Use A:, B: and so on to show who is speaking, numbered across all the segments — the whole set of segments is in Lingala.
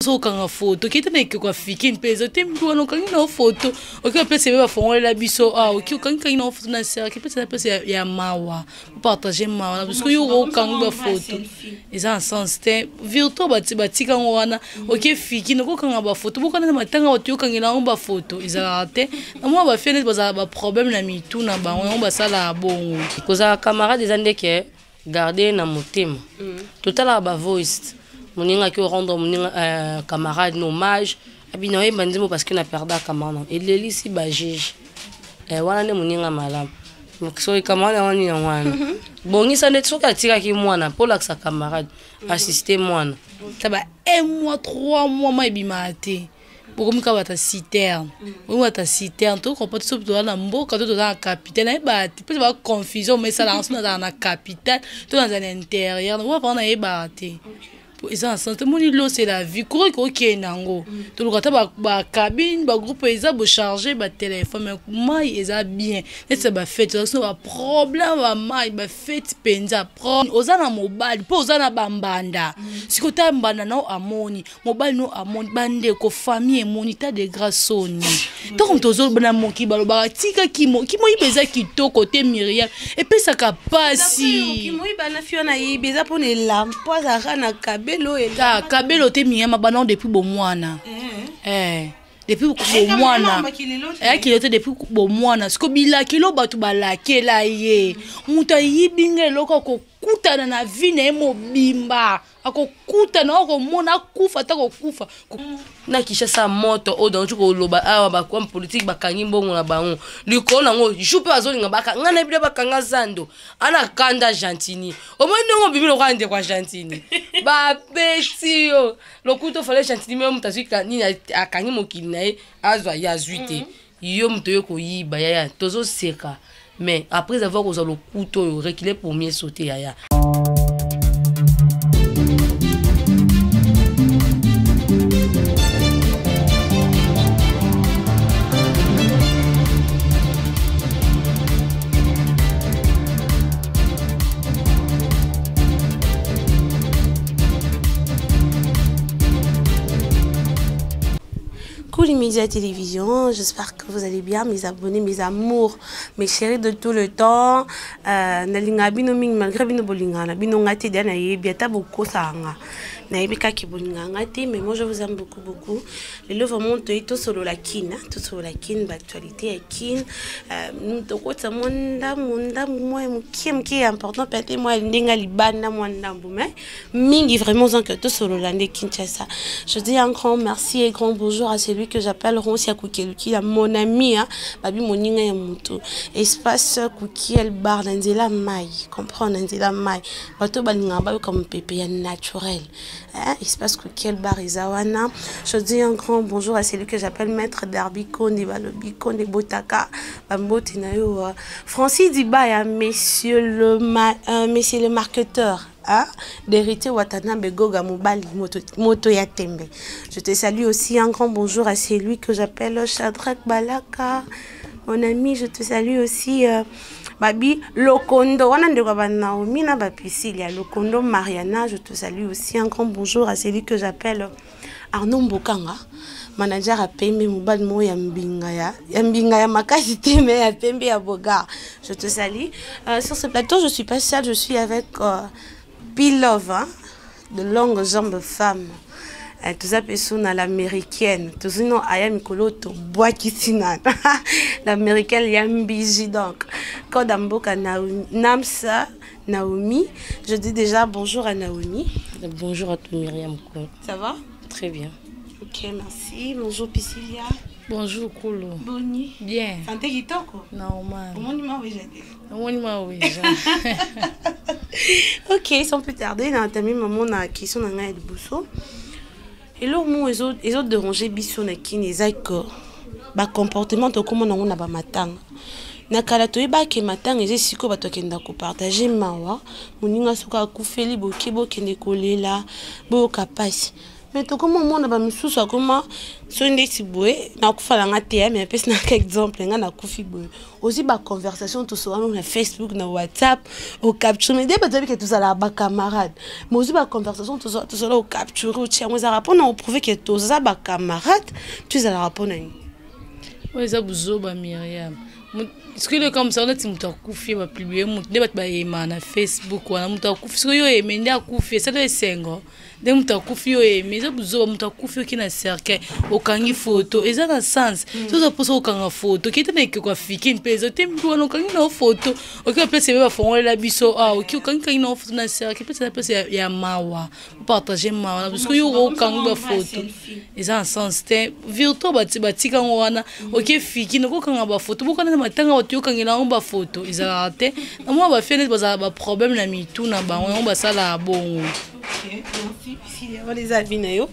A: So kanga photo kita na kwa fiki mpezo tembo no kanga na photo okiwa pesa beba fongolela biso okiwa kanga na photo na sera kipesa pesa ya mawa partager mawa parce que yo kanga photo eza en sens te virtual batika ngwana okiwa fiki no kanga ba photo boko na matanga otiyo kanga na ba photo eza te na moi ba fene ba problème na mitu na ba on ba sala bongo
B: koza camarade ezandeke garder na motema total ba voice moninga ki rendre mon camarade un hommage abina ye bandimo parce que na perda camarade et leli si ba juge wana ne moninga malam so camarade wani na wana bongisa net soka atika ki mwana pour la sa camarade assister mwana
A: taba 1 mois 3 mois mai bimate beaucoup ka bata citerne ou bata citerne to comprendre so to na mboka to dans capitale ba peut ba confusion mais ça dans na capitale to dans l'intérieur on va prendre e bate eza santé moni lo c'est la vie kuri ko kenango to lokata ba cabine ba groupe eza bo charger ba téléphone mai eza bien et ba fête so ba problème ba mai ba fête penza prendre ozana mobile po ozana bambanda sikota mbanda na amoni mobile no amoni bande ko famille monita de grâce-soni to comme tozo bana moki baloba tika kimo ibeza kitoko te Myriam et puis ça kapasi
C: kimo ibana fiona ibeza pour ne lampo za na kabe
A: kabelo te miyama bana depuis bon mwana depuis bon mwana kilote depuis bon mwana siko bila kilo batu balakela ye muta yibinga loko ko kutana na vie na mobimba akokutana okomona kufa ta kokufa
B: na kisha sa moto o donc ko loba awa ba kwa politique bakangi mbongo na bango liko nango jupe azolinga baka ngana bile bakanga zando ana kanda gentini o mo ndongo bimilo kwa ande kwa gentini ba petio lokuto fale gentini me mutazika nini akangi mokili nae azwa ya zuite yo mto yo ko yiba ya tozo seka mais après avoir osé le couteau reculer pour mieux sauter ya
C: les médias télévision, j'espère que vous allez bien, mes abonnés, mes amours, mes chéris de tout le temps. Nalinga bino ming malgré bino bolinga na bino ngati dana yebiata boko sanga. Naibika ki bolinga ngati mais moi je vous aime beaucoup beaucoup. Le love monte to solo la kin, to solo la kin d'actualité à kin. Nous to ko monda moi qui est important peut-être moi ndinga libana mwanda mbume. Mingi vraiment que to solo la ndé Kinshasa. Je dis un grand merci et grand bonjour à celui que j'appelle Ronsia Kukeluki, mon ami, hein, babi moninga ya mutu. Espace Kuki el bar nanzela mai, comprendre nanzela mai. Bato balinga ba comme pépé ya naturel. Hein, espace Kuki el bar izawana. Je dis un grand bonjour à celui que j'appelle maître d'Arbiko ni balobiko ni botaka. Bamboti na yo Francis Dibaya, monsieur le marketeur. Ah, d'hériter Watanabe Goga Mobali Moto Yatembe. Je te salue aussi un grand bonjour à celui que j'appelle Shadrach Balaka. Mon ami, je te salue aussi Babi Lokondo. Wanande kwa Naomi na Bapisilia Lokondo Mariana. Je te salue aussi un grand bonjour à celui que j'appelle Arnaud Mbokanga. Manager à Pembe Mobile Mo Yambingaya Makasi Teme ya Pembe ya Boga. Je te salue. Sur ce plateau, je suis pas seule, je suis avec Pilove, hein, de longues jambes femmes. Tout ça, personne à l'américaine. Tout ça, non, ayam koloto, bois qui sinan. L'américaine, yambiji donc. Quand Amboka Namsa, Naomi, je dis déjà bonjour à Naomi.
B: Bonjour à toi, Myriam.
C: Ça va?
B: Très bien.
C: Ok, merci. Bonjour, Pisilia.
A: Bonjour, Kolo.
C: Boni.
A: Bien.
C: Santé Kitoko.
A: Normal.
C: Comment tu m'as envoyé? Ok, sans plus tarder, on a terminé maman na question na ngai liboso. Et là moi les autres déranger biso na kini ezako ba comportement to comment na ba matanga. Na kala to yeba ke matanga ezesiko bato kenda ko partager mawa, moninga soka akufeli bokibo kende kolela bo kapasi. mais to comme on a ba misusu comme so ndeti boye na kufala nga te mais pesi na ka exemple nga na kufi boye aussi ba conversation to so na Facebook na WhatsApp au capture mais débat que tout ça là ba camarade mais aussi ba conversation to so là au capture au tient ça répondre au prouver que tout ça ba camarade tu ça la répondre
A: oui ça buzo ba Myriam est-ce que le comme ça on a timta kufi ba publier mu débat ba yema na Facebook wana muta kufi so yo emenda kufi ça doit sengo de muta kufi yo emeza buzo muta kufi ki na cercle okangi photo eza na sens so ça poso okanga photo ki tena ke kwa fiki mpezo te mtu wana okangi na photo oki pese ba fongola la biso oki okangi na photo na cercle pese ya mawa partager mawa parce que yo okangi ba photo eza na sens te virtual ba tika wana oki fiki no okanga ba photo bokana na matanga oki okangi na ba photo eza te na moi ba fene ba problème na mitu na ba on ba sala bongo.
C: Ok, merci. Si on les avis nayo,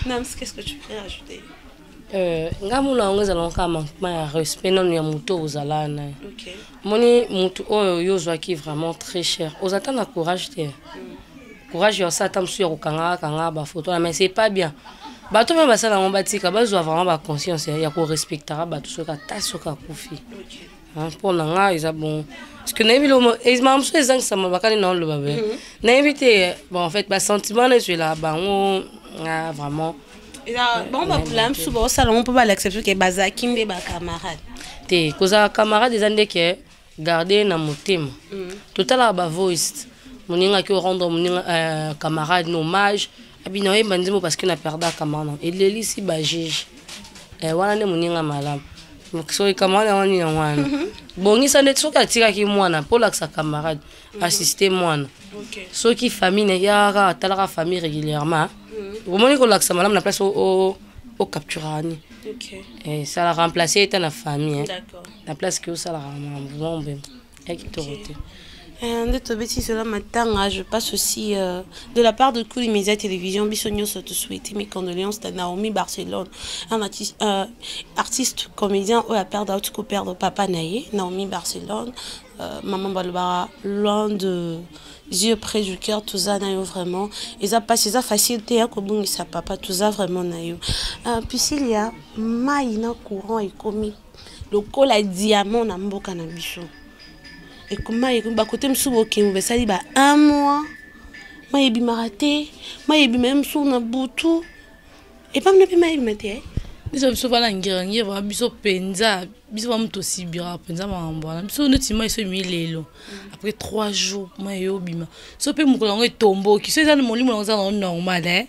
C: Nams, qu'est-ce que tu peux rajouter?
B: Ngamuna ongeza lonka manquement ya respect non ya muto ozalana.
C: Ok.
B: Moni muto oyo yozwa ki vraiment très cher. Ozatana courage te. Courage yo ça tam sur kanga ba photo mais c'est pas bien. Bato même basala on batika bazwa vraiment ba conscience ya ko respectera bato soka tasoka kufi. OK. Pour nanga ils a bon parce que n'évilo et même so ezang ça m'a bakali non le babé. N'invité bon en fait ba sentiment là je là ba on vraiment
C: bon ba plan souvent ça on peut pas l'accepter que bazaki mbe ba camarade.
B: Te koza camarade des ande que garder na motema. Total ba voice. Moninga ki rendre moninga camarade hommage. Abinoye bandimo parce que na perda camarade. Et leli si ba juge. Wana ne moninga malam. So camarade wani na wana. Bongisa net soka tika ki mwana pour la sa camarade assister mwana.
C: OK.
B: So ki famille ne yara talaka famille régulièrement. Au moment où l'accès madame la place au capturani.
C: OK.
B: Et ça la remplacer était la famille.
C: D'accord.
B: La place que ça la remplacer. Et qui t'aurait.
C: Je passe aussi de la part de Cool Media Télévision, Bissonio te souhaiter mes condoléances à Naomi Barcelone, un artiste comédien ou à perdre au perdre papa Naye, Naomi Barcelone, maman Balbara, l'un de yeux près du cœur, tout ça nayo vraiment. Et ça passe, ça facilité à Kobungi sa papa, tout ça vraiment nayo. Puis s'il y a maïna courant et commis, le col à diamant na mboka na bicho. Et comment il va côté me soubo qui me ça dit bah un mois moi il m'a raté moi il même sous na butu et pas me pas il m'était
A: biso biso bana ngirangi va biso penza biso va mto sibira penza mamba biso notima iso milelo après 3 jours moi yo bima so pe mukola ngo tombo ki so ezana molimo ngo za normal hein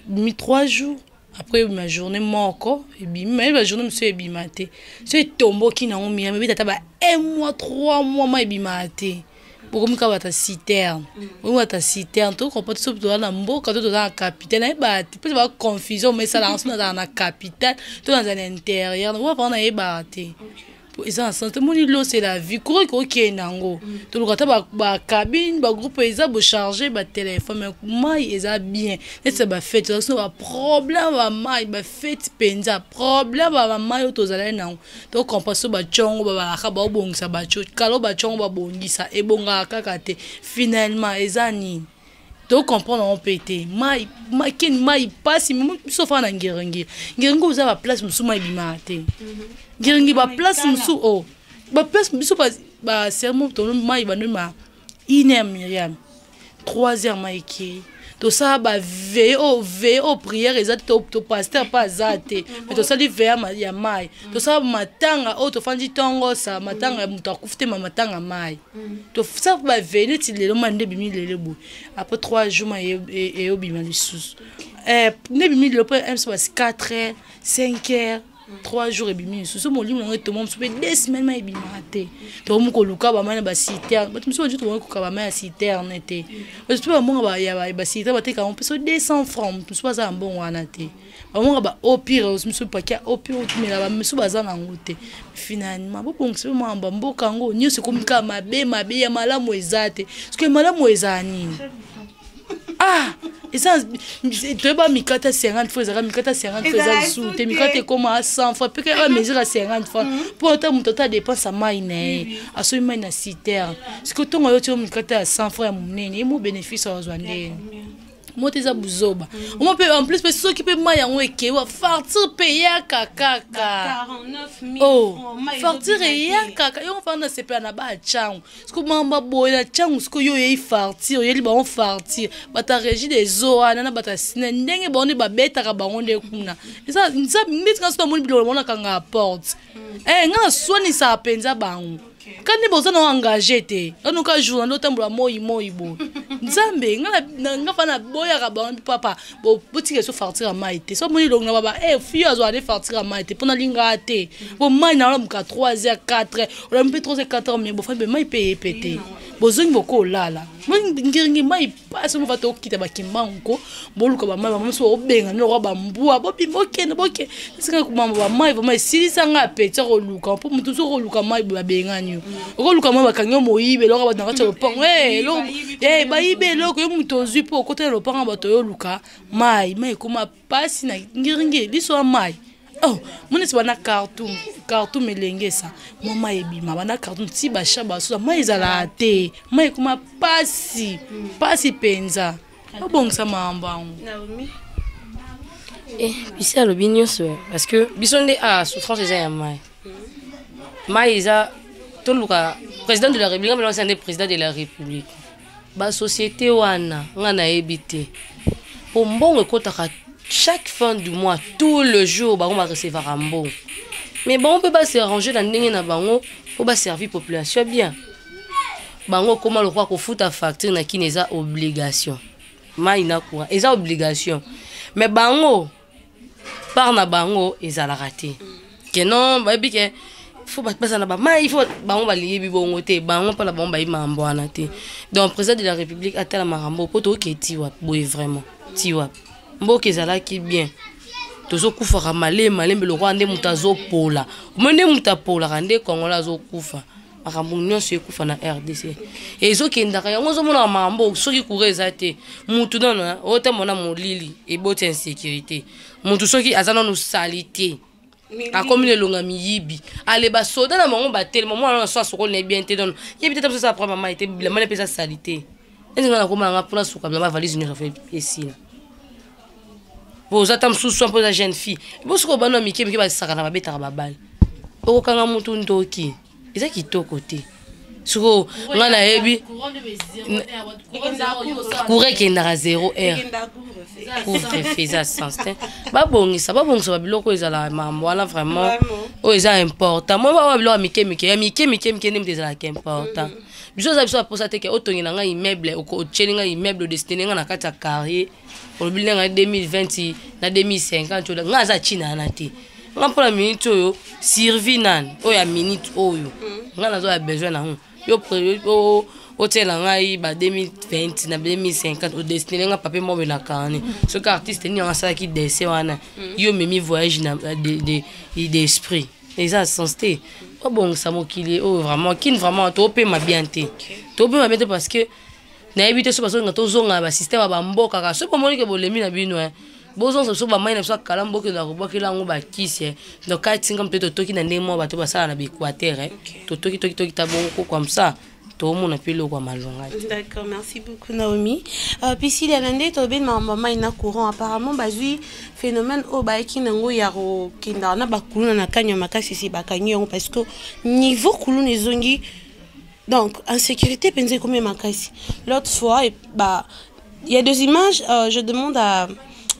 A: mi 3 jours après ma journée moko et bima la journée monsieur ebimate so tombo ki na ngo mi mais tata ba 1 mois 3 mois moi ebimate beaucoup ka bata citerne ou bata citerne to ko poto so to na mboka to na capitale na ba peut ba confusion mais ça là na capitale to dans l'intérieur on va prendre na ebate ils ont santé mon ilo c'est la vie quoi qui nango to le kata ba cabine ba groupe ils a beau charger ba téléphone mais mai ils a bien c'est ba fait so ba problème ba mai ba fait penza problème ba mai to zala nango to compenser ba chongo ba ka ba bongisa ba cho kalo ba chongo ba bongisa e bonga kaka te finalement ils a ni to comprendre on pété mai kin mai passe même sauf en ngirangi ngirango za ba place musu mai bimate ngirangi ba place musu oh ba place musu ba serment to mai ba numa ine Myriam 3h mai ki to ça ba veo prière exact to pasteur pas zate mais to ça li vers ya mai to ça matanga o to fandi tongo sa matanga muta kufte matanga mai to ça ba venir ti le mande bimi le bo après 3 jours mai et obima lisusu ne bimi le point m soit 4h 5h 3 jours et bimi lisusu mon limon to mom super 2 semaines mai bimate to mo ko luka ba mana ba citerne but miso to ko ka ba mai citerne te parce que mo ba ya ba citerne ba te ka on peut 200 francs miso ba za bon wana te ba mo ba au pire miso pa ka au pire mais la ba miso ba za na ngote finalement bo bon c'est mo amba mboka ngo nyo se komika mabe ya malamu ezate parce que malamu ezani ah et ça tu vas mikata 50 fois ça mikata 50 fois ça sous te mikata comme à 100 fois peut que mesure à 50 fois pour autant mon total dépense à maine à ce maine à citerne ce que ton yo tu mikata à 100 fois ya munene et mon bénéfice à ozwande moi eza buzoba moi pe en plus pe soki pe mai yango ekewa fartir pe ya kaka
C: 49 000
A: oh fartir ya kaka yo fanda sepe na ba changu siko mamba boya changu siko yo yei fartir yo li ba on fartir bata régie des eaux na bata sina ndenge ba on ba beta ka ba on de kuna ça mitika so moni bilo mona kanga porte nga swani sa penza bangu kandi boza na engagé te ono ka jour ndo tambola moi bo nzambe nga fana boya ka ba papa bo boutique so fartir a maite so moni longa baba fille azo aller fartir a maite pona linga te bo mai na muka 3h 4h on mpe 3h 4h mais bo fa be mai pe pété bozongi boko lala ngiringi mai passe mo fato kita ba kimbango boluka ba mai ba so obenga no ba mbua bo bimokene boke singa kumamba ba mai ba mai silisa nga peti ko luka po mutu so ko luka mai ba bengani ko luka mai ba kanyo moyibe lo ba nanga tso pong lo ba ibe lo ko mutu ozui po ko te lo panga ba to yo luka mai kuma pasi na ngiringi liso mai oh mon esi bana cartoon melengesa mama ebima bana cartoon ti basha baso ma ezala te ma ekuma pasi penza obongisa mambango
B: bisi alobi nyonso parce que biso nde souffrance eza ya mai eza toluka président de la république ngana eza nde président de la république basociété wana nga nayebi te po mbongo ekotaka chaque fin du mois, tout le jour, on va recevoir un bon. Mais bon, on peut pas s'arranger dans le bango pour pas servir la population bien. Bango, comment le roi qu'on fout à facture n'a qui n'est pas obligation. Maïna quoi, ils ont obligation. Mais bango, par na bango, ils ont raté. Que non, bah bien que faut pas passer là-bas. Mais il faut bango va lier bibongo te, bango pas la bombe il m'a emboîté te. Donc président de la République a tel marambo pour tout qui tiwa, boy vraiment, tiwa. Mboke ezalaki bien tozo kufa malembe le roi nde mutazo pola mende mutapola kande kongola zo kufa makambo nyonso ekufa na RDC ezokendaka yango ozomona mambo soki kureza te mutu nana otamona molili eboti insécurité mutu soki azana no salité akomi le longa miyibi ale ba soda na bango batel mama na so soko ne bien te don yebi te ça prend maman était la mane pesa salité ezanga na koma nga pona suka ba valise nyonso fait esina. Vous êtes un sous pour la jeune fille. Vous êtes un homme qui va se faire un bébé babal. Vous êtes un homme qui est qui est au côté. Sur on a ébi. Courez qui est à 0 heure. Couvre fait sens. Ba bon ça biloko ezala mambo wana vraiment. Oh c'est important. Moi ba biloko mike nem ezala important. Biso za biso pour ça te ke otongi na nga immeuble o chelinga immeuble destiné nga na kata carré. Au bilan en 2020 na 2050 nga za china na te nga pour la minute oyo survie nan oya minute oyo nga nazo ya besoin na yo o tela nga ba 2020 na 2050 au destiné nga papier mo na kane ce artiste ni nga sala ki dessin wana yo memi voyage na d'esprit et ça sensé pas bon ça mokili oh vraiment qui vraiment to pe ma bien te to pe ma bien parce que na éviter so baso ngato zonga ba système ba mboka ka so pomoni ke bolemi na bino bozo so ba mai na so kala mboka na ko bokela ngo ba kisi donc ka tinga mpeto toki na ndemo ba to ba sala na Équateur to toki tabongo comme ça to mona pelo kwa malonga.
C: D'accord, merci beaucoup Naomi. Puis si l'année to ben maman ina courant apparemment bazui phénomène o ba ki nango yaro kinda na ba kuluna na kanyo makasi si ba kanyo parce que niveau kuluna ezongi. Donc, en sécurité, pensez combien makasi. L'autre fois, bah, il y a deux images. Je demande à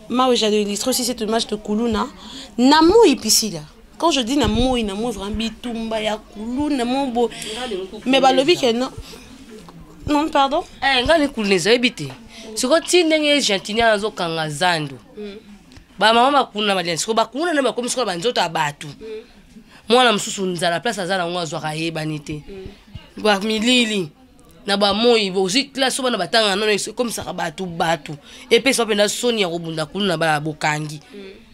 C: Mao j'ai illustré aussi cette image de Kuluna. Namo ici là. Quand je dis Namo, vraiment bitumba ya Kuluna, Namo. Mais bah le week-end non. Non, pardon.
B: Ngale Kuluna zabité. Ce que tu n'es gentil à zo kanga zando. Ba mama Kuluna malian. Ce que ba Kuluna na ba comme ce que ba nzoto abatu. Moi na msusu nzala place azala ngwa zo kayeba nité. Ba milili na ba moi bozi classe bana batanga non comme ça batu et puis so penda soni ya robunda kuluna ba bokangi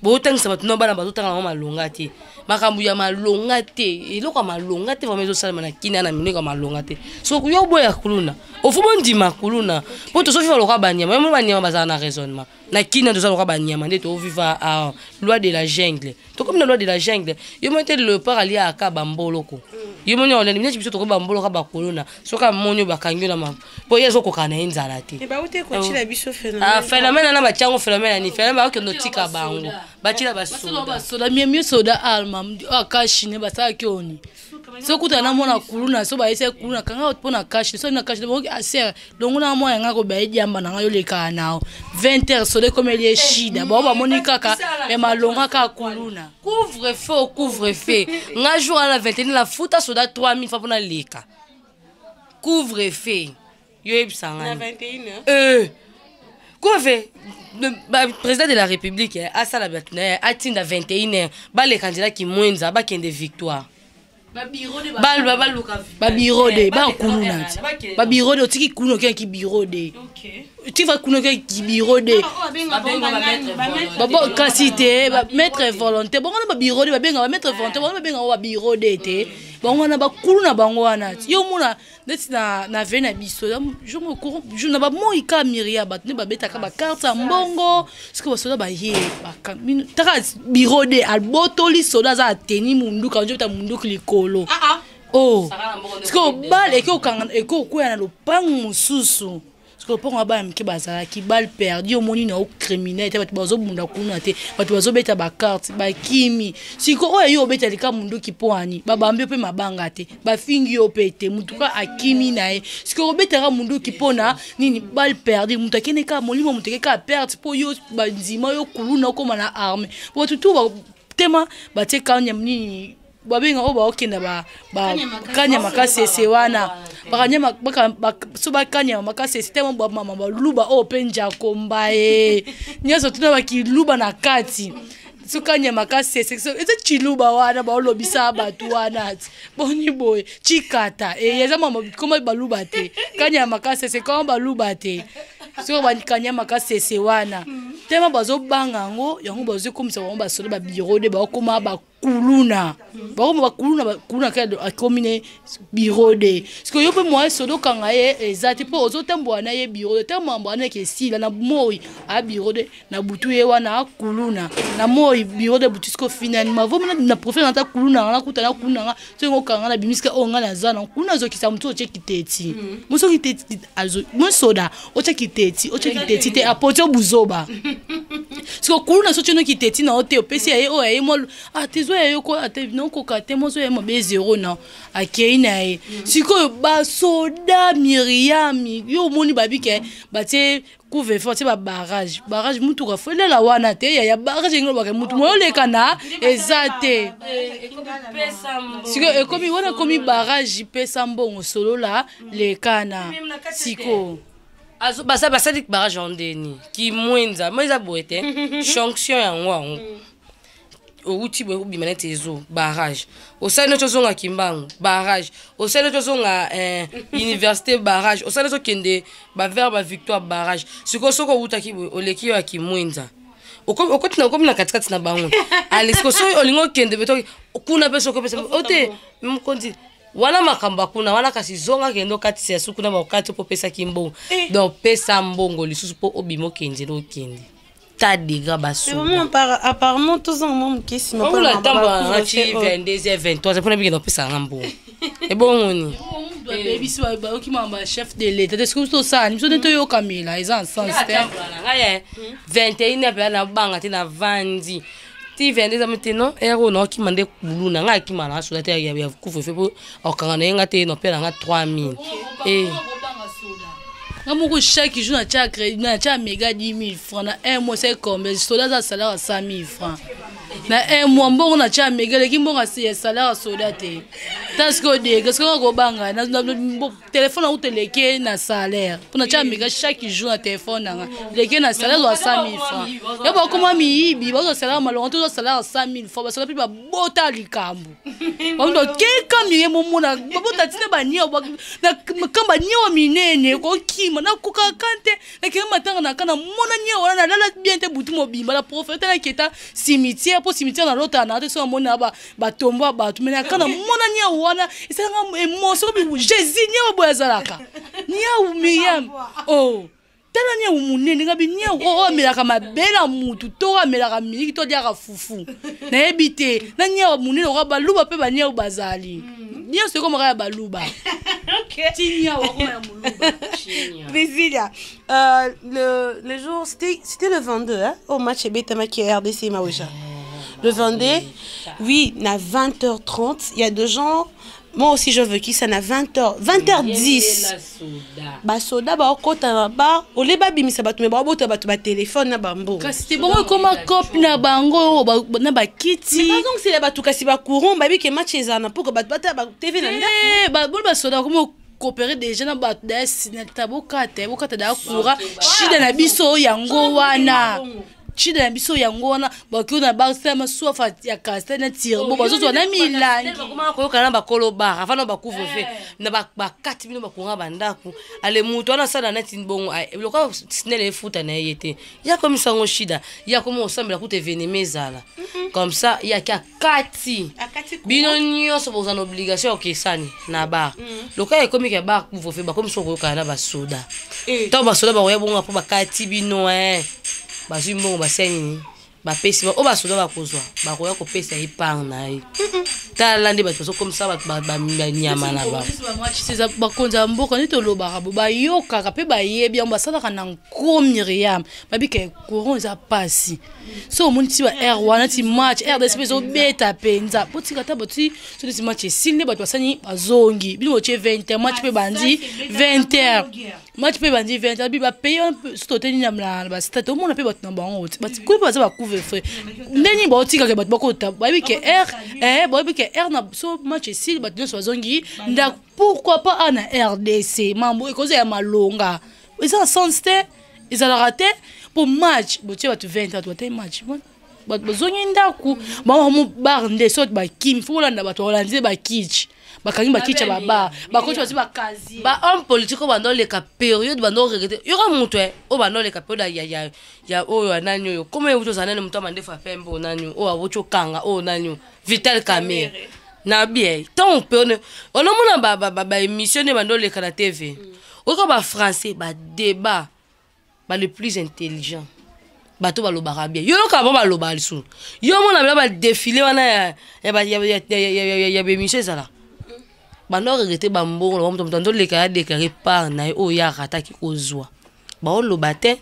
B: bo tangisa batu no bana bazotanga malonga te makambu ya malonga te eloko malonga te vraiment ezosala na kina na mineka malonga te so yo boya kuluna ofubo ndima kuluna po to so viva loka banyama mo banyama bazana na raisonnement na kina to so loka banyama nde to viva a loi de la jungle to comme la loi de la jungle yo monte le par ali aka bamboloko yimoni oleni mine chibiso tokoba mbolo ka bakolona soka monyo bakangyo na mama po yezo kokana enzala te
C: e ba uti ko chila biso phénomène
B: phénomène na bachango phénomène ni phénomène ba kendo tika bango bachila
A: basoda mieux soda alma akashine basala kioni so kuta na mona kuluna so ba ese kuluna kanga pona kashi so na kashi bongi aser longo na moya ngako ba ejamba na ngayo leka nao 20h sole comme les shida ba monika ka e malonga ka kuluna couvre-feu nga jour à la 21 la futa soda 3000 fois pona leka couvre-feu yo ebsanga
C: na 21h
A: couvre le président de la République a ça la batna atinda 21h ba les candidats qui mwenza ba kende victoire babirode bakuluna babirode otiki kuno ke ki birode tu vas kuno ke ki birode babo kasite ba maître volonté bongo na babirode babenga ba maître volonté bongo babenga ba birode te bongo na bakuluna bango wana yo mona neti na vena biso je me courant je na ba moika miria bat ne babeta ka ba carte mbongo siko ba soda ba ye ba taka birode albotoli soda za teni mundu ka njota mundu klikolo oh siko bal eko kanga eko kuya na lopango mususu siko ponga ba mke bazala ki bal perdu au moni na au criminel te bazo bunda kuna te bazo beta ba carte ba kimi siko oyo yo beta lika mundu ki poani babambe pe mabanga te ba fingi yo pete mutuka akimi nae siko beta ka mundu ki pona nini bal perdu mutakene ka molimo muteke ka perte po yo banzima yo kuluna koma na arme bo tutu ba tema ba te kanya nini babenga oba okenda ba kanya makasese wana bakanya so bakanya makasese tema ba mama baluba openja kombae nyaso tuna bakiluba na kati so kanya makasese so eza chiluba wana ba olobisa batu wana boni boy chikata yeza mama koma baluba te kanya makasese koma baluba te so banikanya makasese wana tema bazo banga ngo yango bazo komisa ba basolo ba birode ba koma ba kuluna bakuluna ka akomine birode siko yo pe moi sodo kanga ye ezati po ozotambo na ye birode tambo na ke sila na moi a birode na butu ye wana kuluna na moi birode butu siko finani mavo na professeur na kuluna na kuta na kuluna so kanga na bimiska onga na zana kuluna zo kisa mtu oche kiteti muso kiteti azo mo soda oche kiteti te apote buzoba siko kuluna so chono kiteti na ote opesi ye o ye mo atizo ye ko ate non ko kate mo so ye mo be zero na akeina ye siko ba soda Miriam yo moni babike bate couvre fort ba barrage mutu ka fele la wana te ya barrage ngolo ba mutu mo le kana ezate siko ekomi wana komi barrage pesa mbongo solo la le kana siko azo basa dik barrage ondeni ki mwenza boete sanction ya ngwa outi bo bimanete ezo barrage osali no zonga kimbangu barrage osali no zonga université barrage osali no kende ba vers ba victoire barrage siko utaki oleki ya kimwenza okoti na komina katikati na bango alisiko so olingo kende beto kuna peso ko pesa ote mkonzi wana makamba kuna wana kasi zonga kendo kati ya suku na bakati po pesa kimbongo donc pesa mbongo lisusu po obimo kende no kende tadiga baso
C: apparemment tous en monde qui se
B: me la tamba na chi 22 23 pour na bigeno pesa ngambo e bongo ni
A: baby si ba okimamba chef de l'état est-ce que to ça ni so to yo Camila ils en sens
B: ngaya 21 pe na banga te na vandi ti 22 maintenant ero no kimande kuluna ngaya kimana so te ya kufu fe po okanga na ngate no pela nga 3000
A: Ngamuku chaque jour na cha crédit na cha méga 10 000 francs na un mois c'est combien soda za salaire à 100 000 francs na un mois mbongo na cha méga le kimbongo c'est salaire soda te parce que de qu'est-ce qu'on go banga na téléphone ou teleke na salaire pour na cha méga chaque jour na téléphone na leke na salaire à 100 000 francs ya ba comment mi bi ba salaire malongo to salaire à 100 000 francs ba salaire ba bota likambu on do ke kamie momona ba bota tina ba nio na kamba nio minene ko kima na kuka kante na kema matanga na kana mona nio wana na la bien te butu mobimba la prophète na keta cimetière po cimetière na lota na te so mona ba tombo ba tu mena kana mona nio wana isanga emotion bi Jésus nio boya zalaka nio Miriam oh tala nio munene ngabi nio o melaka mabela mutu to melaka miniki to dia ka fufu na ebite na nio munene ko ba luba pe ba nio bazali bien c'est comme un balouba. Tinia ou comme un moulouba.
C: Brasilia, le jour, c'était le 22, hein, au match Betama qui est RDC Maouja. Le 22, oui, à 20h30, il y a deux gens. Moi aussi, je veux qu'il s'en a 20h, 20h10. Bah, soda, bah, au côté, bah, au lait, bah, bim, ça va, mais bah, bah, téléphone, bah, bon.
A: C'est bon, comme un cop, na bango, na ba kitty.
C: Mais par exemple, c'est là-bas, tout cas, si bah, courant, bah, oui, que match est là, pour que bah, TV, là,
A: bah, bon, bah, soda, comme coopérer déjà na ba des na bokate da kura shida na biso yango wana chida na biso yango wana bakio na ba sema sofa ya kasta na tire bo bazo na milani
B: bakoma ko kana bakolo bar afana bakuvo fe na ba 4 bino bakunga bandaku ale mutu ana sala na tinbongo loka snele futa na yete ya comme ça shida ya comme osambela ku te venemezala comme ça ya ka kati bino nyonso boza na obligation okesani na bar loka e comme ke bar kuvo fe ba comme so ko kana ba soda to ba soda ba ya bonga po ba kati bino bazwi mbongo baseni bapesi ba o basoda bakozwa bakoya kopesa ipang na ye tala nde bato comme ça banyama na ba
A: bakonza mboka nito lobaka bo bayokaka pe bayebi yango basalaka na nkomiriam babika courant eza pasi so omoni ti ba air wana ti match air de spezo beta penza potika ta boti so ti match esili bato basani bazongi bino tie 20 match pe bandi 20h match pe bandi 20h bi ba paye un peu so teni nyamla ba stade omona pe bato na bango bati ko baza ba couvre feu ndeni botika ke bato bakota babike air babike air na so match esili bato nyonso bazongi nda pourquoi pas ana RDC mambo ekoza ya malonga ils en sont ils ont raté pour match botie bato 20 bato batay match bato bazongi ndaku bamu bar nde so ba kim fulanda bato holandais ba kitch bakangi ba kitch baba bakochi basi bakazi
B: ba homme politique bando le ka période bando regretter yoko mutu o bando le ka période ya oyo ananyo yo comme uto zanene mutu amande fa pembe onanyo o abocho kanga o onanyo Vital Kamerhe na bien tant on peut on a ba émission de bando le ka na TV o ko ba français ba débat ba le plus intelligent bato ba lobaka bien yo ka ba loba lisu yo mona ba défilé wana ya émission ça bando regretter ba mbongo ba mtondo le ka déclarer par na o ya rata ki kozwa ba o lobate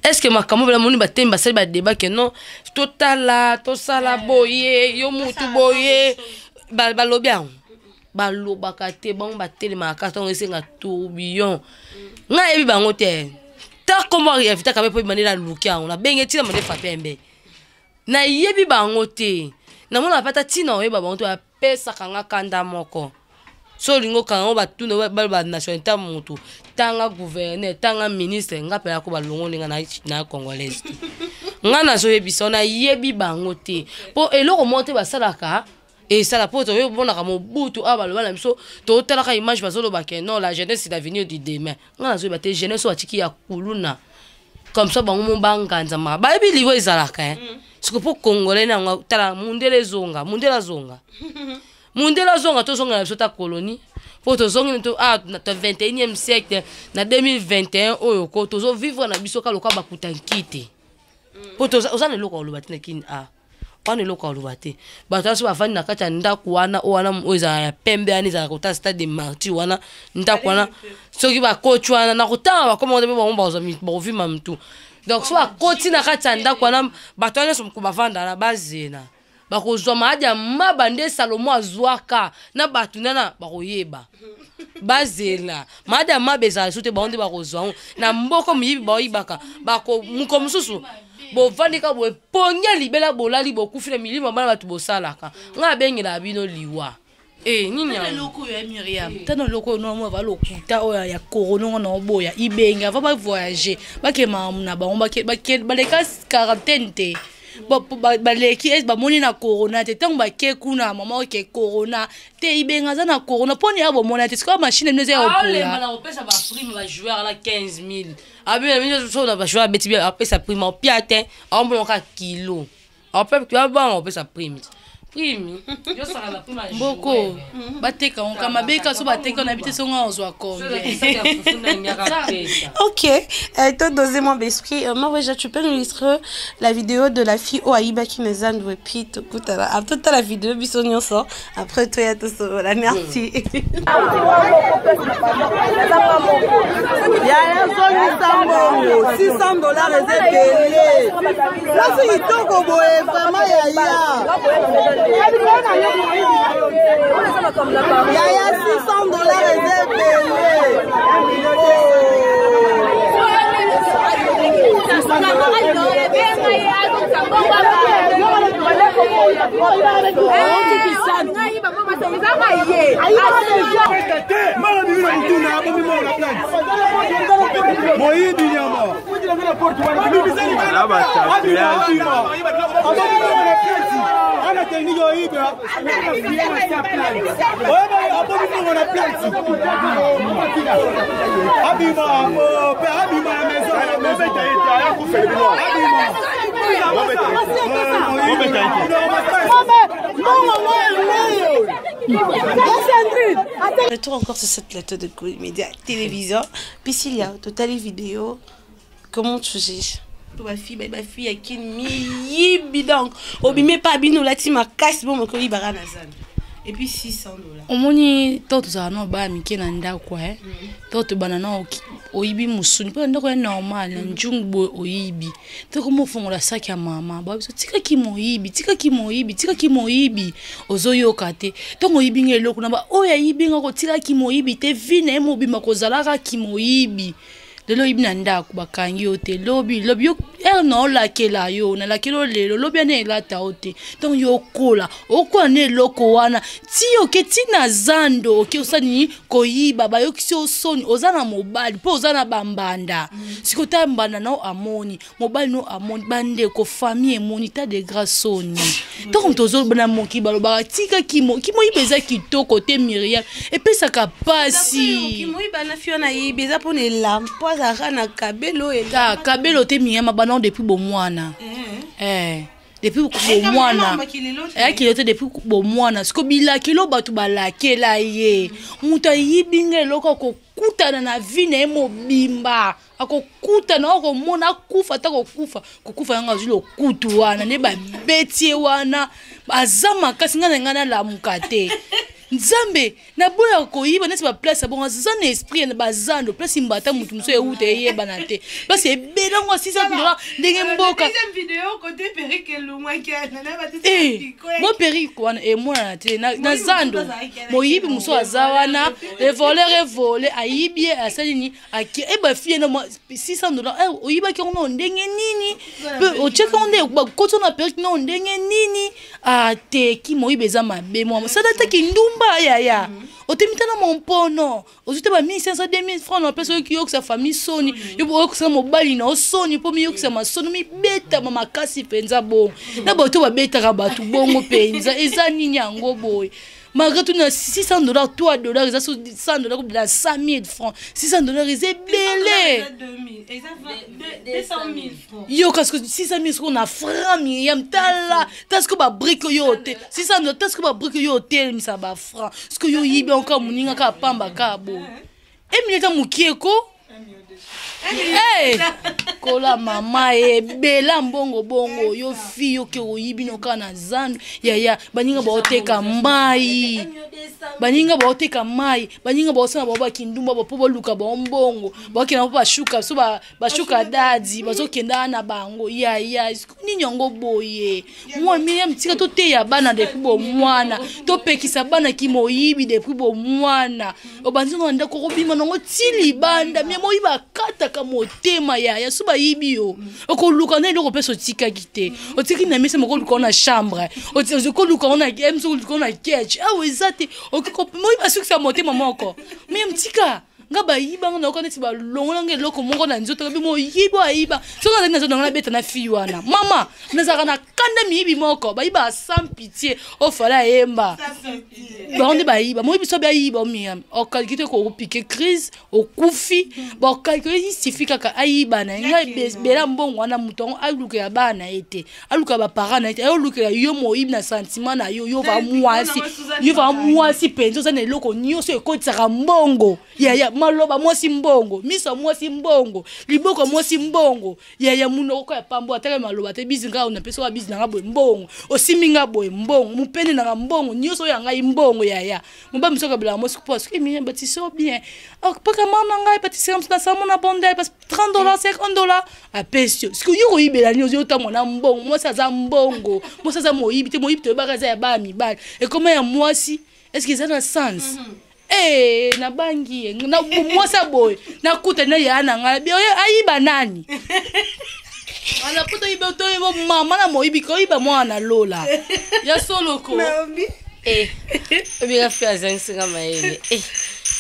B: est-ce que makamo bela moni ba temba sel ba débat que non total to sala boye yo mutu boye ba lobia ba lobaka te bon ba telema ka ton esenga tourbillon nga ebi bango te ta comment Vital Kamerhe po manela lukia on a bengeti na mande fa pembe na yebi bango te na mona pata tina o yeba bango to apesa kanga kanda moko so lingo kanga ba tuna ba national ta mutu tanga gouverneur tanga ministre nga pela ko ba longo linga na congolaise nga na so yebi so na yebi bango te po eloko monte ba salaka et ça la porte yo bona ka mobutu aba lo bala miso to tala ka image bazolo ba ke non la jeunesse c'est l'avenir du demain nga zo ba te jeunesse o atiki ya kuluna comme ça bango mbanga nzama ba bi livo izalaka siko po congolais na nga tala mundela zonga to zonga so ta colonie po to zonga to na 21e siècle na 2021 oyo ko to zo vivre na biso ka loka bakuta nkite po to ozana loko lo batina kin wana eloko alobate bato aso bafandi na kati ya ndako wana oyo ezala ya pembe wana ezala kota stade de martyr wana ndako wana soki bakoti wana na kotanga bakoma mpe bango bakovima mtu donc so bakoti na kati ya ndako wana bato wana nyonso bavandala bazela bakozwa maadi ya maba nde Salomo azwaka na bato nana bakoyeba bazela maadi ya maba ezala so te bango nde bakozwa na mboko moyibi baoyibaka moko mosusu bovandika bo pongia libela bolali bokufi na milima bana bato bosalaka nga bengela bino liwa nini ya
A: loko ya Myriam tano loko no mo va lokuta oya ya corona na oboya ibenga va ba voyager bakema na bango baleka quarantaine te baleki ba moni na corona te tango bake kuna mama ke corona te ibenga za na corona poni abo mona te ska machine neze ya opola
B: na opesa ba prime ba joueur la 15000 abi na so na ba joueur beti bien opesa prime au piate on bon ka kilo on peut tu ba opesa prime prime yo sala la prime
A: Boko bateka on kama beka so bateka on habite son ozwa combien.
C: Ok, toi dosez-moi d'esprit. Moi déjà tu peux nous illustrer la vidéo de la fille Oaïba qui nous a repeat écoute après la vidéo bisogno sort après toi y a tout ça la merci.
D: $600 là c'est itoko boye vraiment yaya $600
C: Retour encore sur cette plateau de média télévision. Puis s'il y a total vidéo, comment tu juges? Ma fille a qui mi bidon. Obime pas bino la ti ma casse bon ko ibara nazan. Et puis $600.
A: Omoni toto za no ba mi kena ndakwa toto banana oyibi musuni pa ndako ya normal njungbo oyibi toko mofongola saki ya mama ba biso tika ki moyibi ozoyoka te tongo oyibi ngeloko na ba oya yibi ngako tika ki moyibi te vina e mobima kozalaka ki moyibi lelo yibi na ndako bakangi yo te lobi yo no lakela yo na lakelo lelo lobi ane elata ote donc yo kola ne loko wana ti oke ti na zando oke osani koyiba ba yo kisi osoni ozana mobali po ozana bambanda sikota mbanda na amoni mobali no amoni bande ko famille emoni ta de grâce donc tozo bana moki baloba tika kimo yibeza kitoko te Myriam et puis ça kapasi
C: kimo yibana fiona yibeza pona lampo za na kabelo
A: eta kabelo te Myriam bana depuis bomwana depuis bomwana kilote depuis bomwana siko bila kilo batu balakela ye muta yibinga loko ko kutana na vina emobimba akokutana okomona kufa ta kokufa yanga zulo kutu wana ne ba betie wana bazama kasi ngana la mukate Nzambe na boya koyiba nesi ba place bon zana esprit na bazando place mbata mutu muso eute yeba na te parce ebela ngo $600 ndenge mboka
C: deuxième vidéo côté Perique Lumwa qui a na ba
A: mo Perique wana e mona na te na zando moyibi muso azawana volé ayibie asalini aki e ba fie na $600 oyiba ki ono ndenge nini o cheka onde ba koto na Perique no ndenge nini a te ki moyibe za mabe mo sadata ki ndumba ya otemitana mompono ozute ba 1500 2000 francs na place qui yok sa famille soni yo ko sa mobali na soni po mi yok sa masoni mi beta mama kasi penza bon na bato ba beta ka batu bongo penza eza nini yango boy malgré tout na $600 $3 ça $100 comme la 5000 francs $600 c'est belé 200 000 francs yo parce que 600 000 francs na franc Myriam tala parce que ba brique yo te 600 parce que ba brique yo te ni ça ba franc parce que yo yibi encore muninga ka pamba ka bo et mileta mukieko hey kola mama bela bongo yo fiyo ke oyibi no kana zando ya baninga ba oteka mai baninga ba oteka mai baninga ba osana ba kindumba ba pobo luka ba mbongo ba kena ba shuka so ba shuka dadi bazokenda na bango ya ninyongo boye moi Myriam tika to te ya bana depuis bo mwana to pekisa bana ki moyibi depuis bo mwana obanzingo ndako kobima nongo tili banda mi moyiba kata ka motema ya suba yibio okoluka na eloko peso tika kite otiki na mesa moko luka na chambre otiko luka na emso luka na ketch awezate okiko moyiba sukisa motema moko mi mtika nga bayiba nga noko neti balongola nga eloko moko na nzoto bi moyiba ayiba soka na nzoto nga beta na fi wana mama nazaka na kanda miyibi moko bayiba sans pitié ofala yemba baonde bayiba moyibi so bayiba miam okalkite ko piquer crise okufi ba okalkite signifie kaka ayiba na nga bela mbongo wana mutongo aluka ya bana ete aluka ba parents na ete aluka yo moyibi na sentiment na yo va mwasi penzo za neloko nyoso ekotisaka mbongo ya maloba mwasi mbongo miso mwasi mbongo liboko mwasi mbongo ya munoko ya pambo ataka maloba te bizinga ona peso wa bizinga boye mbongo osiminga boye mbongo mupene na mbongo nyoso ya ngai mbongo ya mba misoka bela mwasi poste emi batiso bien paka mama ngai batiso na samona bonde parce $30 $50 a pesio siko yoko ibela nyoso yo ta mona mbongo mwasi za mbongo mwasi za moyibi te baka za ya ba mi ba et comment ya mwasi est-ce que ça a un sens eh na bangi na mwasa boy na kuta na ya na ngala bi ayiba nani ana kuta ibe to ibo mama na moyibi ko iba mwana lola ya solo ko
B: obi faire zinga maele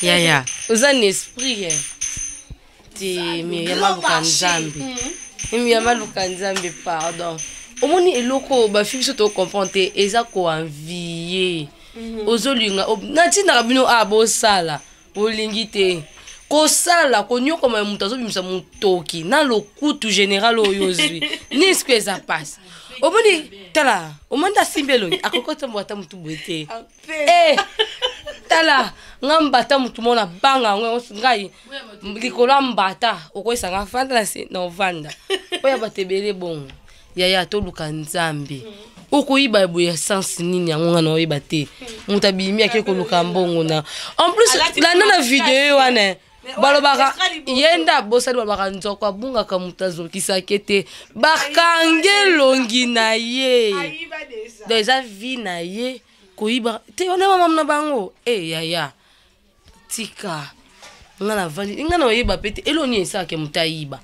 B: ya uzani esprit ti mi ya maluka nzambe pardon omoni eloko ba fibi soto comprendre eza ko envier ozolinga natinaka bino bosala olingi te kosala konyokoma mutu azobimisa mutoki na lokutu général oyo ozwi niske eza passe omoni tala omanda simbelongi akokota mbata mutu boye te tala nga mbata mutu mona banga ngai likolo mbata okoyisanga fanda na ovanda oya batebele bongo yaya toluka nzambe okoyiba boya sens nini yango nga na oyiba te mutu abimi ake koluka mbongo na en plus landa na video wana balobaka yenda bosali balobaka nzoko abungaka mutu azokisake te bakange longi na ye eza vi na ye koyiba te ona mama na bango yaya tika nga na vandi nga na oyiba pete eloni esake mutu ayiba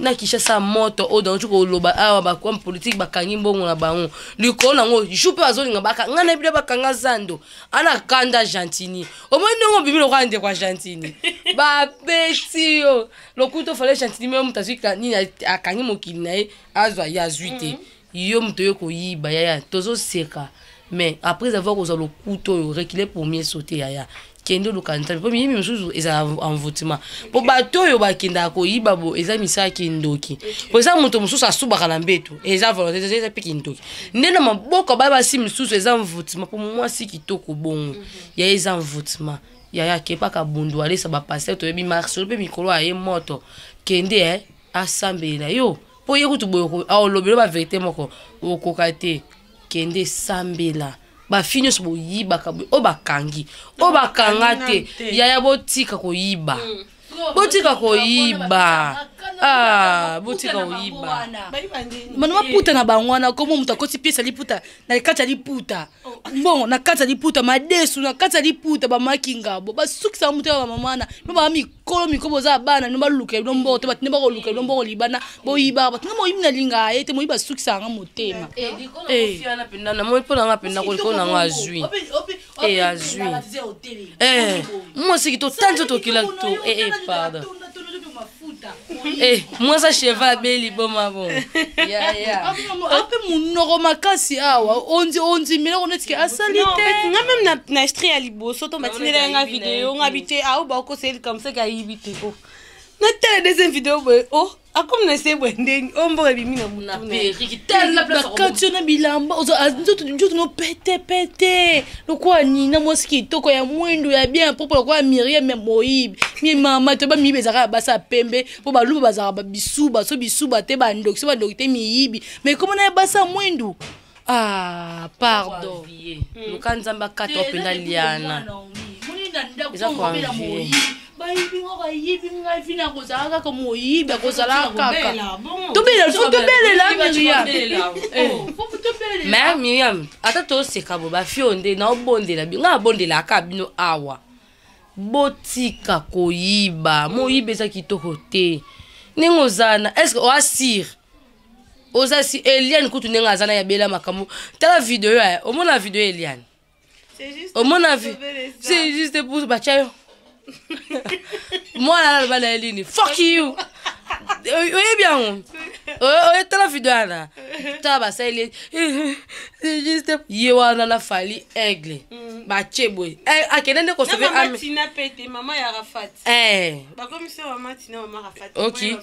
B: na kisha sa moto o dans ko loba awa ba kwa politique bakangi mbongo na bango likolo nango jupe azolinga baka ngana bile bakanga zando ana kanda gentini o mo ndongo bibilo kwa nde kwa gentini ba petio lokuto fale gentini me mutazika nini akangi mokili nae azwa ya zuite yo mto yo ko yiba ya tozo seka mais après avoir osé le couteau reculer pour mieux sauter ya kendo lukanta po mimi msuzu eza envoûtement po bato yo bakenda ko yiba bo eza misaki ndoki po eza muto msusu asubaka na mbeto eza volonté eza piki ndoki ndena maboko baba si msusu eza envoûtement po mwasi kitoko bongo ya eza envoûtement ya kepa ka bundu alesa ba passer to yebi marche pe mikolo aye moto kende asambela yo po yekutu boyo lobelo ba vérité moko okokate kende sambela ba finyo so yiba ka o bakangi o bakanga te yaya botika ko yiba botika ko yiba botika ko yiba
A: mano maputa na bangwana komo muta koti piesa liputa na kata liputa mbongo na kata liputa madesu na kata liputa ba makingabo basukisa muta ba mamana no ba mikolo za bana no baluka no mboto bat ne ba luka no mbongo libana bo yiba bat no yimna linga ete mo yiba sukisa nga motema
B: fiana penda na mo pona nga penda ko na nga azui azui moi c'est que to tanto to kila to pardon moi ça cheval beli boma bon
A: ape munoko makasi awa onzi mena onetike asalite
C: nga même na extrait ya liboso to matinela nga video nga bité ba ko sel comme ça ka yibite ko na tele deuxième vidéo akom na se bwendeni ombo bimi na muna
B: periki telle place
A: bakationa bilamba nzoto no pete lokwa nina moski toko ya mwendo ya bien popo lokwa Myriam Moyibi mi mama to ba mi bezaka basa pembe po baluba bazaka ba bisuba so bisuba te ba ndoki so ba ndoki te miyibi mais comment na basa mwendo pardon
B: lukanzamba kato penda liana
A: eza kwa bayibi nga fina kozala kaka moyibi akozala kaka tobelela
B: mais Myriam ata toseka bo bafio nde na obondela nga abondela aka bino awa botika koyiba moyibi eza kitoko te ningo zana est-ce que oasir osasi Eliane kutu nenga azana ya bela makambo tala video ya omona video Eliane omona c'est juste pour bachayo Moi là le balai fuck you. Oui bien. Oh t'as la vidéo là. T'as bah ça il est juste yewana la fali aigle. Ba cheboy. A kenen de conserver
C: am Tina pete maman ya Rafat. Ba comme ça maman Tina maman Rafat.
B: OK.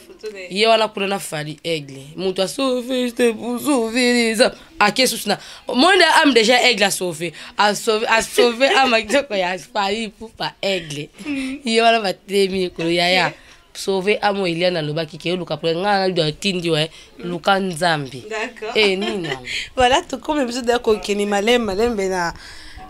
B: Yewana pour la fali aigle. Muto a sauvé c'était pour sauver les hommes. A kesusna. Moi am déjà aigle a sauvé. A sauvé a magdoko ya fali pour pas aigle. Yewana ba temi ko yaya. Sauver à moi il y a dans le bac qui est Luka pour nga de tindi ouais Luka Nzambi.
C: D'accord.
B: Nina.
C: Voilà, tout comme je dis que Kenny Malem bena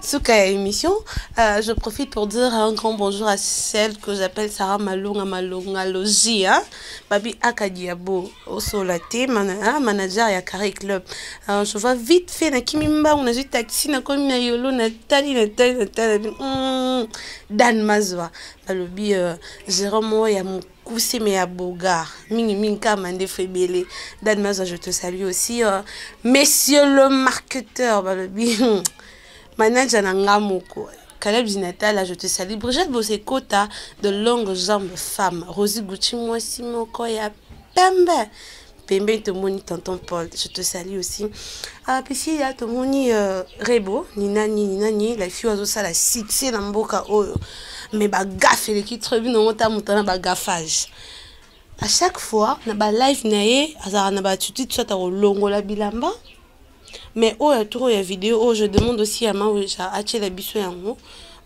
C: suka émission. Je profite pour dire un grand bonjour à celle que j'appelle Sarah Malonga Logie, hein. Babi Akadiabo au Solate manager ya Carré Club. Je vois vite fait na Kimimba on a juste taxi na comme na yolo na tali Dan Mazwa. Balobi Jérôme ya mon Koussi me abogar minka mande febele Dan Mazwa, je te salue aussi monsieur le marketeur balobi manager nangamoko Caleb Zinatala, je te salue. Brigitte Bosekota de longues jambes femmes. Rosie Gucci moi Simoko ya Pembe. Pembe te moni tonton Paul, je te salue aussi. Puis si ya te moni Rebo, Nini, la fille oiseau ça la succès na mboka oyo. Mais ba gaffe les qui trebi no mota mutana ba gaffage. À chaque fois na ba live nae azara na ba tuti soit au longo la bilamba. Mais oh ya trop ya vidéo oh je demande aussi à ma ja ache la biso yango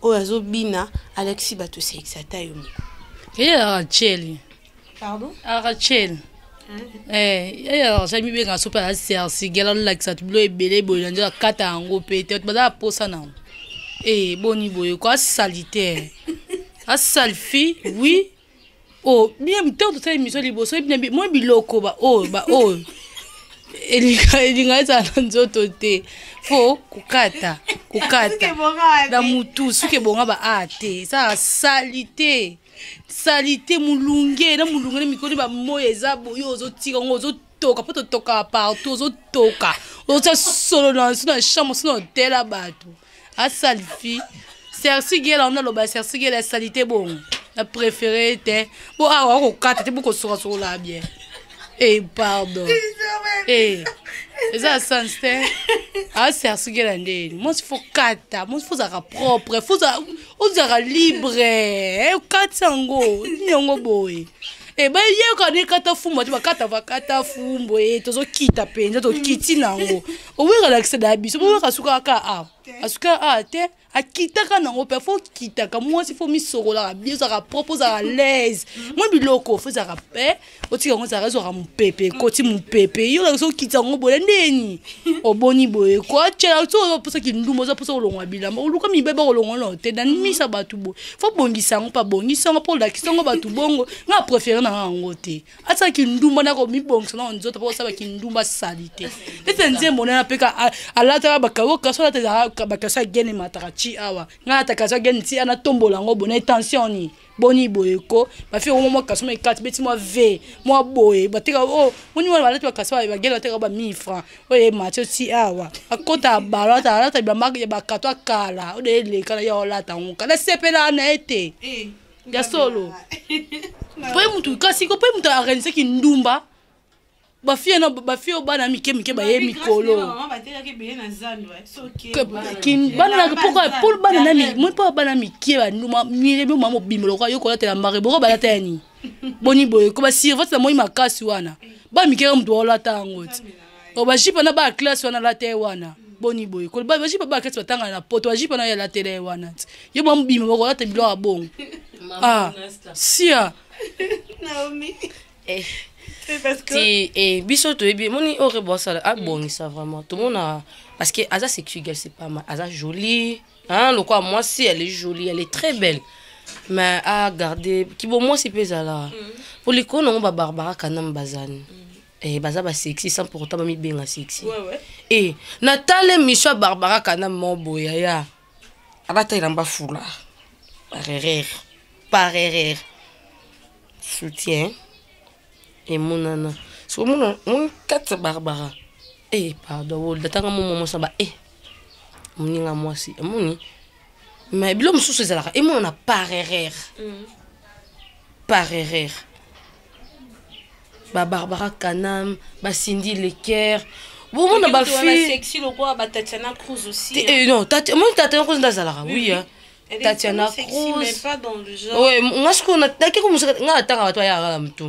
C: oh azo bina Alexis bato c'est exata yo.
A: Rachel.
C: Pardon?
A: Rachel. J'ai mis bien soupe à Sersi, gala like ça tu blow belé boyanja kata ngo peut-être bada posa na. Boni boy quoi salité. A salfi oui. Oh bien temps de cette émission liboso bien moi biloko ba oh. Elinga za nzoto te fo kukata na mutu suke bonga ba ate sa salité mulunge na mikoni ba moye za boyo ozotika ngo ozotoka poto toka partout ozotoka oza solo na chambre sino hotel bato a salfi Sersi gela on a lo ba Sersi gela salité bon la préférée était bon ah kukata te boko sura la bien. Pardon. Ça sens Sersi gelande. Moi il faut kata, moi il faut ça propre, faut ça libre. Kata ngo, nyongo boy. Ba ye ka ne kata fumbo, tu kata fumbo tozo kita penza to kiti nango. O we relax da biso, bo ka suka ka asuka te akita ka nango pe faut kita ka moi il faut mi sorola bien ça propose à l'aise. Moi biloko faut ça pe, o ti ngo ça rezo ra mon pepe, koti mon pepe. Yo la so kita ngo bola ndeni. O boni boye ko tshela so pour ça ki ndumo za pour ça olongwa bilamba. O luka mi beba olongwa no te dan misa batu bo. Faut bongisa ngo pa bongisa ngo pour la kisongo batu bongo. Nga préférer na ngo te. Ata ki ndumba na ko mi bongisa na nzoto pour ça ba ki ndumba salite. Tete nzembo na peka alata ba kawo kaso la te ba kasa gene matarachi awa. Nga ta kasa gene ti ana tombola ngo bona tension ni. Boni boyeko ba fi o mo kaso me 4 beti mo v mo boye ba teka moni mo ba lati ba kaso ba gela teka ba 1000 francs o matio ti awa akota balata alata ba mag ba kato akala o de le kala ya olata nka la sepela na ete ya solo po mutu kasi ko po mutu organiser ki ndumba ba fi bana mike ba ye mikolo kin bana pour bana na mi moi pas bana mike ba nduma mire bi mamo bimolo ko yokola te la mare boko ba tani boni boye ko ba sir vote moi makasi wana ba mike mtu ola tango o ba jipa na ba classe wana la te wana boni boye ko ba jipa ba classe batanga na poto ba jipa na ya la tele wana yo ba mbimo ko la te bilo abong sia
C: Naomi
B: parce que biso to ebi moni o rebossa a bongisa vraiment tout le monde parce que Aza sexuelle c'est pas mal Aza jolie hein le quoi moi si elle est jolie elle est très belle mais à garder qui bon moi c'est pesa là pour les cons on va Barbara Kanam Bazani baza ba sexy sans pour autant mi benga sexy ouais Nathalie Michel Barbara Kanam mon boya ya abata ilamba fula parerer soutien et mon nana so mon quatre Barbara pardon datanga mon maman ça ba moninga moi si moni mais biloko mosusu ezalaka emonana par erreur Barbara Kanam Cindy Lecker bomona bafille
C: sexy lokola Tatiana Cruz aussi
B: non Tatiana Cruz ndazalaka oui hein Tatiana Cruz
C: mais pas dans le genre
B: ouais nga ce qu'on a d'accord nga atanga bato ya la mtu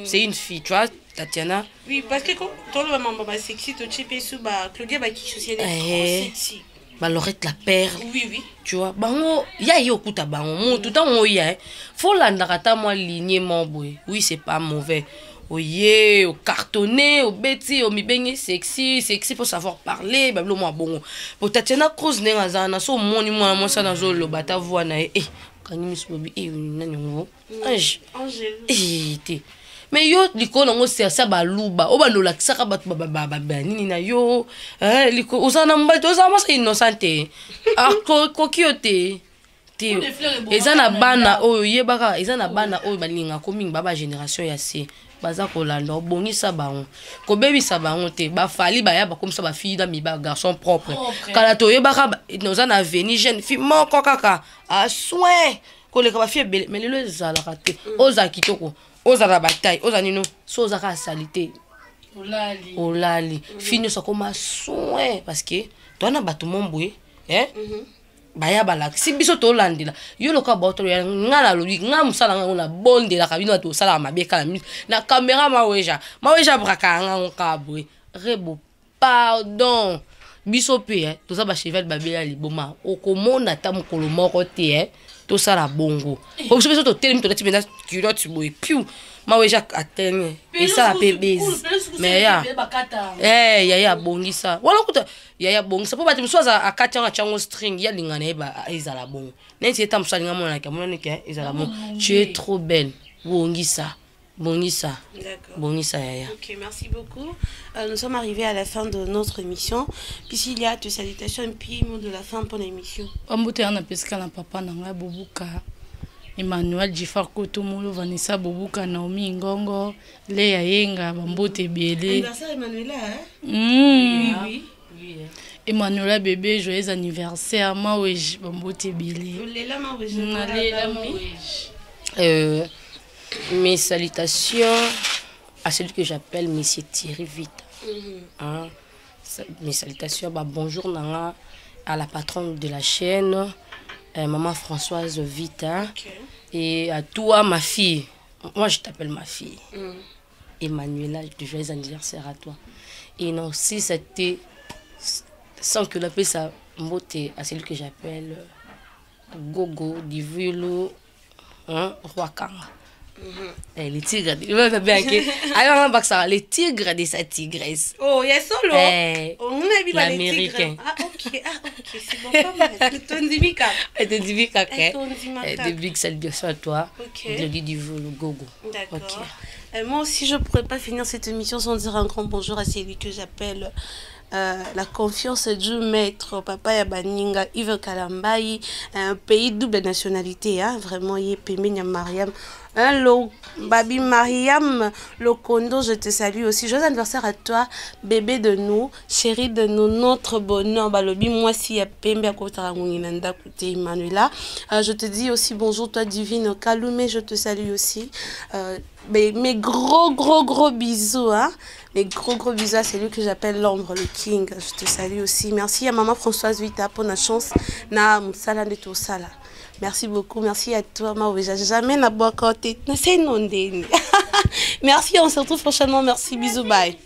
B: c'est une fille tu vois Tatiana
C: oui parce que quand le maman ba sexy to chipe sous ba Claudia ba qui social est sexy
B: ba Laurette la Perle
C: oui
B: tu vois bango ya yo kuta bango mo tout temps mo ya faut landaka ta moi lignée mon boy oui c'est pas mauvais oye au cartonné au bêtis au mibenge sexy pour savoir parler bablo moi bon pour Tatiana Cruz nenga zana so moni moi moi ça dans zo bata voix na kanyi misbobi nani ngo Angèle té mais yo liko nango sersa baluba o balola kisaka bato nini na yo liko osana mbato osama sa innocente kokiote ezana bana oyo yebaka ezana bana oyo balinga komingi baba génération ya se baza kolanda obongisa bango kobebisa bango te bafali baya bakomisa bafille da miba garçon propre kala to yebaka noza na avenir jeune fille moko kaka a soin koleka bafille belle mais lelo ezalaka te oza kitoko oza na bataille oza nino so oza ka salite olali fille nyonso akoma soin parce que toana bato momboye baya balaka si biso tolandela yo loka bato ya ngala lobi nga musala nga na bondela kabino to sala mabeka na caméra maweja braka nga nkabwe rebo pardon biso pe toza ba cheval babela liboma okomona ta mokolo moko te to sala bongo ko biso to telemi to lati benda culotte boy piu maweja atene esa pe base mais ya bongisa wala kuta ya bongisa po bati msoza akatanga chango string ya lingana eba ezala bongo nenti eta msali ngamona kamona ke ezala bongo tu es trop belle bongisa yaya.
C: Ok, merci beaucoup. Nous sommes arrivés à la fin de notre émission. Puisqu'il y a tes salutations et puis mot de la fin pour l'émission.
A: Ambote ana peska na papa nanga bobuka. Emmanuel Jifar Kotomolo, Vanessa Bobuka, Naomi Ngongo, Léa Yenga, Bambote Biélé.
C: Anniversaire Emmanuela,
A: Oui. Emmanuela bébé, joyeux anniversaire. Maouej, Bambote Biélé.
B: Mes salutations à celui que j'appelle Monsieur Thierry Vita. Mes salutations, bonjour Nanga, à la patronne de la chaîne. Maman Françoise Vita et à toi ma fille, moi je t'appelle ma fille Emmanuela, de joyeux anniversaire à toi. Et non, si c'était sans que la paix ça motte à celui que j'appelle Gogo Divulo Roi Kanga. Les tigres, les tigres de sa tigresse.
C: Oh, il y a solo. On a vu
B: l'américain.
C: Ok, c'est bon, pas mal.
B: De big salutations à toi. De lui du Gogo.
C: D'accord. Moi aussi, je ne pourrais pas finir cette émission sans dire un grand bonjour à celui que j'appelle la confiance du maître, Papa Yabaninga, Yves Kalambayi, un pays double nationalité, vraiment, il est Mariam. Babi Mariam Lokondo, je te salue aussi. Joyeux anniversaire à toi, bébé de nous, chérie de nous, notre bonheur. Balobi, moi, si ya pembe à côté de côté Emmanuela. Je te dis aussi bonjour, toi, divine Kaloumé, je te salue aussi. Mes gros bisous, mes gros bisous à celui que j'appelle l'ombre, le king. Je te salue aussi. Merci à maman Françoise Vita pour la chance. Na msala de tout ça là. Merci beaucoup, merci à toi, Maouéja. Jamais n'a pas côté. Merci, on se retrouve prochainement. Merci, bisous, bye.